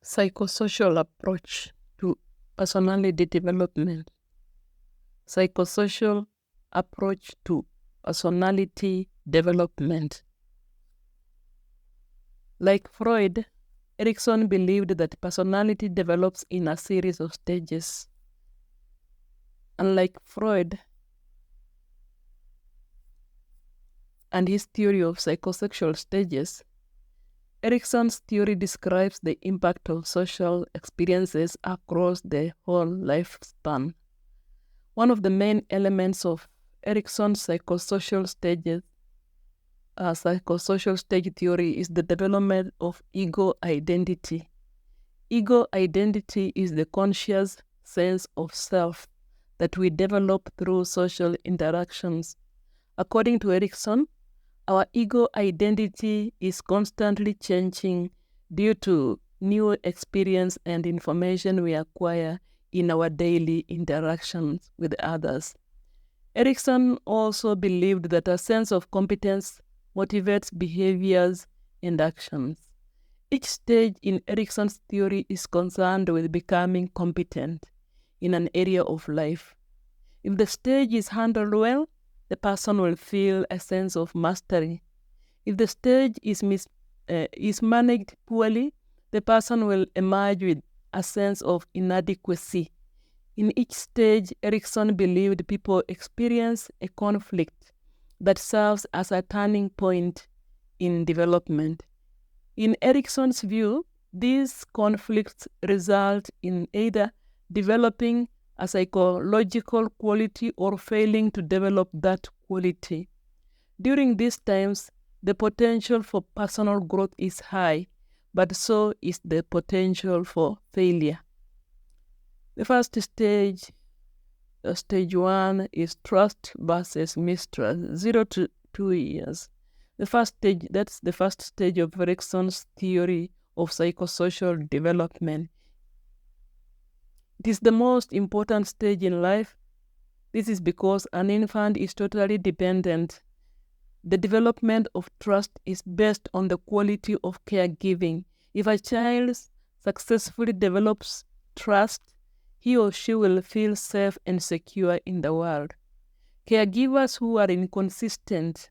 Psychosocial approach to personality development. Psychosocial approach to personality development. Like Freud, Erikson believed that personality develops in a series of stages. Unlike Freud and his theory of psychosexual stages, Erikson's theory describes the impact of social experiences across the whole lifespan. One of the main elements of Erikson's psychosocial stage theory is the development of ego identity. Ego identity is the conscious sense of self that we develop through social interactions. According to Erikson, our ego identity is constantly changing due to new experience and information we acquire in our daily interactions with others. Erikson also believed that a sense of competence motivates behaviors and actions. Each stage in Erikson's theory is concerned with becoming competent in an area of life. If the stage is handled well, the person will feel a sense of mastery. If the stage is managed poorly, the person will emerge with a sense of inadequacy. In each stage, Erikson believed people experience a conflict that serves as a turning point in development. In Erikson's view, these conflicts result in either developing a psychological quality or failing to develop that quality. During these times, the potential for personal growth is high, but so is the potential for failure. The first stage, stage 1, is trust versus mistrust, 0 to 2 years. That's the first stage of Erikson's theory of psychosocial development. It is the most important stage in life. This is because an infant is totally dependent. The development of trust is based on the quality of caregiving. If a child successfully develops trust, he or she will feel safe and secure in the world. Caregivers who are inconsistent,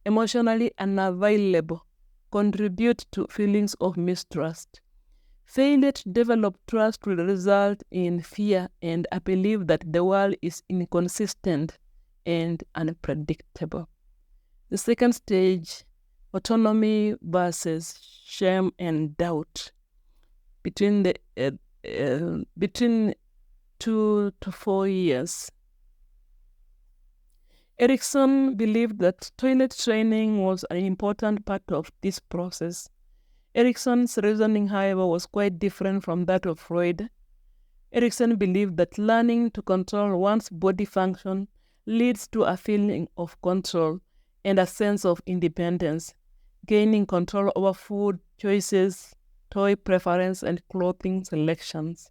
emotionally unavailable, contribute to feelings of mistrust. Failure to develop trust will result in fear and a belief that the world is inconsistent and unpredictable. The second stage, autonomy versus shame and doubt. Between 2 to 4 years. Erikson believed that toilet training was an important part of this process. Erikson's reasoning, however, was quite different from that of Freud. Erikson believed that learning to control one's body function leads to a feeling of control and a sense of independence, gaining control over food choices, toy preference, and clothing selections.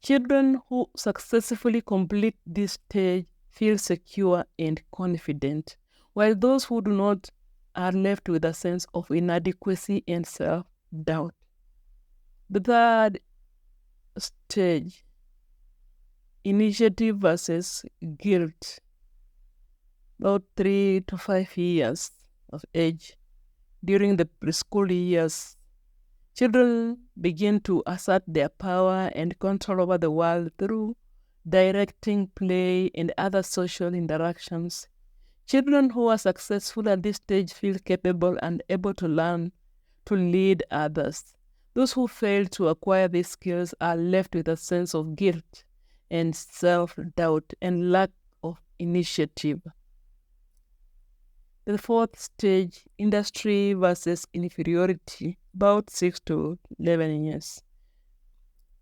Children who successfully complete this stage feel secure and confident, while those who do not are left with a sense of inadequacy and self-doubt. The third stage, initiative versus guilt, about 3 to 5 years of age. During the preschool years, children begin to assert their power and control over the world through directing, play, and other social interactions. Children who are successful at this stage feel capable and able to learn to lead others. Those who fail to acquire these skills are left with a sense of guilt and self-doubt and lack of initiative. The fourth stage, industry versus inferiority, about 6 to 11 years.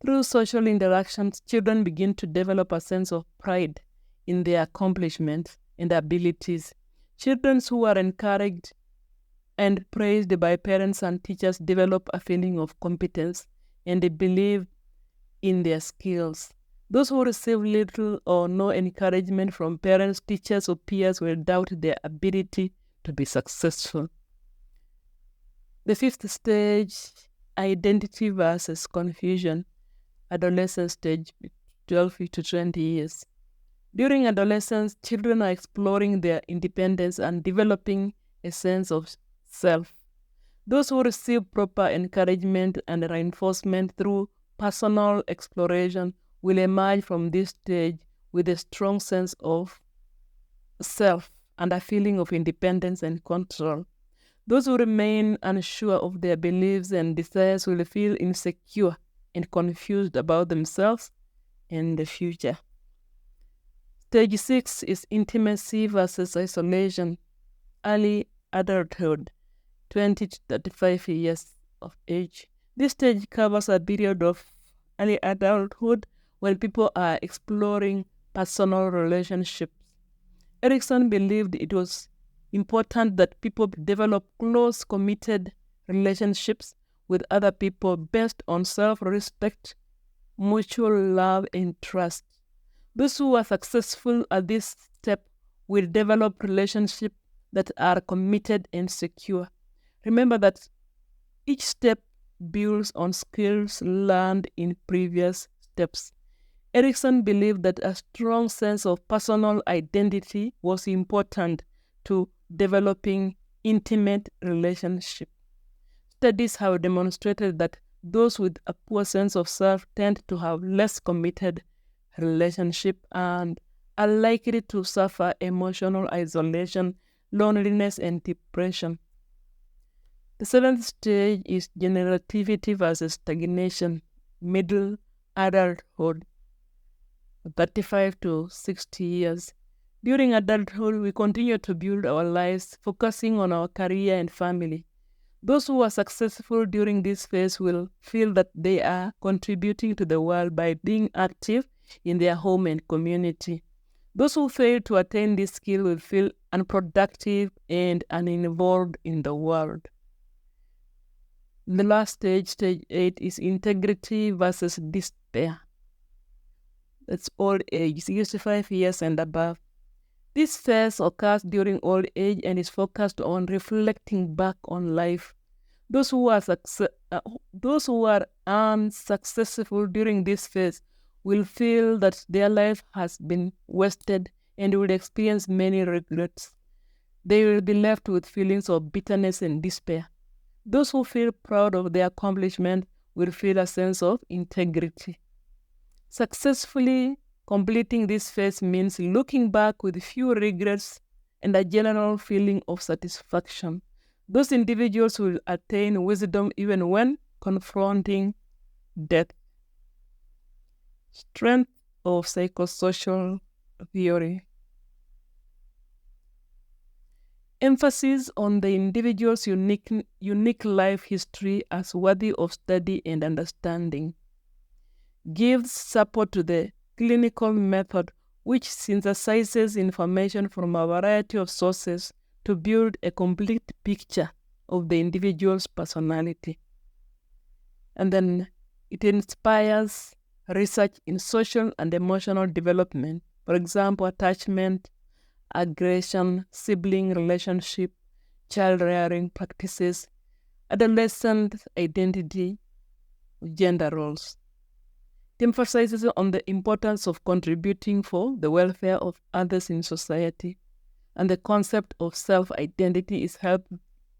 Through social interactions, children begin to develop a sense of pride in their accomplishments and abilities. Children who are encouraged and praised by parents and teachers develop a feeling of competence and they believe in their skills. Those who receive little or no encouragement from parents, teachers, or peers will doubt their ability to be successful. The fifth stage, identity versus confusion, adolescent stage 12 to 20 years. During adolescence, children are exploring their independence and developing a sense of self. Those who receive proper encouragement and reinforcement through personal exploration will emerge from this stage with a strong sense of self and a feeling of independence and control. Those who remain unsure of their beliefs and desires will feel insecure and confused about themselves and the future. Stage 6 is intimacy versus isolation, early adulthood, 20 to 35 years of age. This stage covers a period of early adulthood when people are exploring personal relationships. Erikson believed it was important that people develop close, committed relationships with other people based on self-respect, mutual love, and trust. Those who are successful at this step will develop relationships that are committed and secure. Remember that each step builds on skills learned in previous steps. Erikson believed that a strong sense of personal identity was important to developing intimate relationships. Studies have demonstrated that those with a poor sense of self tend to have less committed relationships and are likely to suffer emotional isolation, loneliness, and depression. The 7th stage is generativity versus stagnation, middle adulthood, 35 to 60 years. During adulthood, we continue to build our lives, focusing on our career and family. Those who are successful during this phase will feel that they are contributing to the world by being active in their home and community. Those who fail to attain this skill will feel unproductive and uninvolved in the world. The last stage, stage 8, is integrity versus despair. That's old age, 65 years and above. This phase occurs during old age and is focused on reflecting back on life. Those who are unsuccessful during this phase will feel that their life has been wasted and will experience many regrets. They will be left with feelings of bitterness and despair. Those who feel proud of their accomplishment will feel a sense of integrity. Successfully completing this phase means looking back with few regrets and a general feeling of satisfaction. Those individuals will attain wisdom even when confronting death. Strength of psychosocial theory. Emphasis on the individual's unique life history as worthy of study and understanding. Gives support to the clinical method, which synthesizes information from a variety of sources to build a complete picture of the individual's personality. And then it inspires research in social and emotional development, for example, attachment, aggression, sibling relationship, child rearing practices, adolescent identity, gender roles. It emphasizes on the importance of contributing for the welfare of others in society, and the concept of self-identity is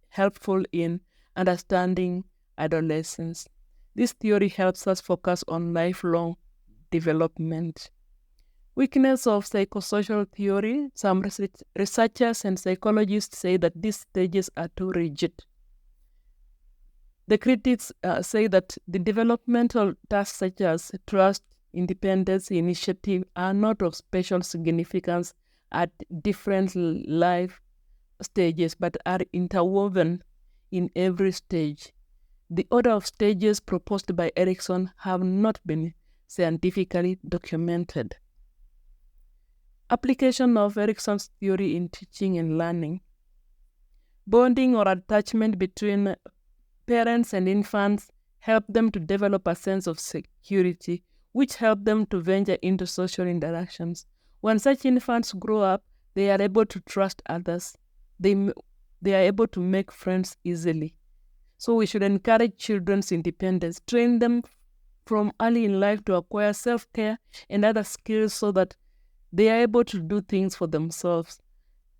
helpful in understanding adolescence. This theory helps us focus on lifelong development. Weakness of psychosocial theory. Some researchers and psychologists say that these stages are too rigid. The critics say that the developmental tasks such as trust, independence, initiative are not of special significance at different life stages, but are interwoven in every stage. The order of stages proposed by Erikson have not been scientifically documented. Application of Erikson's theory in teaching and learning. Bonding or attachment between parents and infants help them to develop a sense of security, which help them to venture into social interactions. When such infants grow up, they are able to trust others. They are able to make friends easily. So we should encourage children's independence, train them from early in life to acquire self-care and other skills so that they are able to do things for themselves.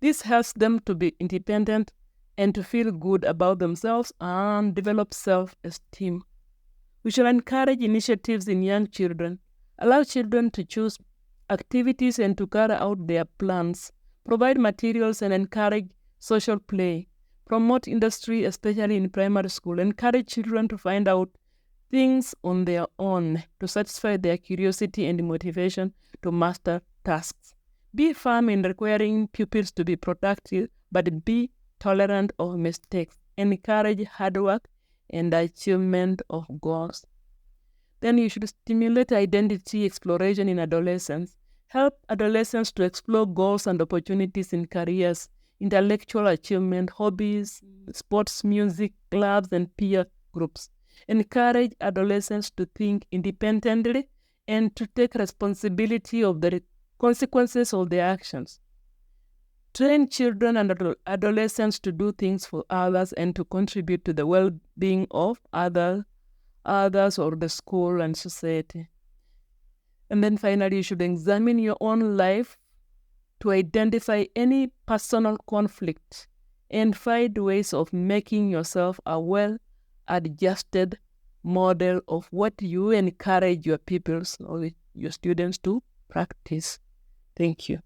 This helps them to be independent and to feel good about themselves and develop self-esteem. We should encourage initiatives in young children, allow children to choose activities and to carry out their plans, provide materials and encourage social play, promote industry, especially in primary school, encourage children to find out things on their own to satisfy their curiosity and motivation to master tasks. Be firm in requiring pupils to be productive, but be tolerant of mistakes. Encourage hard work and achievement of goals. Then you should stimulate identity exploration in adolescence. Help adolescents to explore goals and opportunities in careers, intellectual achievement, hobbies, sports, music, clubs, and peer groups. Encourage adolescents to think independently and to take responsibility of the consequences of their actions. Train children and adolescents to do things for others and to contribute to the well-being of others or the school and society. And then finally, you should examine your own life to identify any personal conflict and find ways of making yourself a well-adjusted model of what you encourage your pupils or your students to practice. Thank you.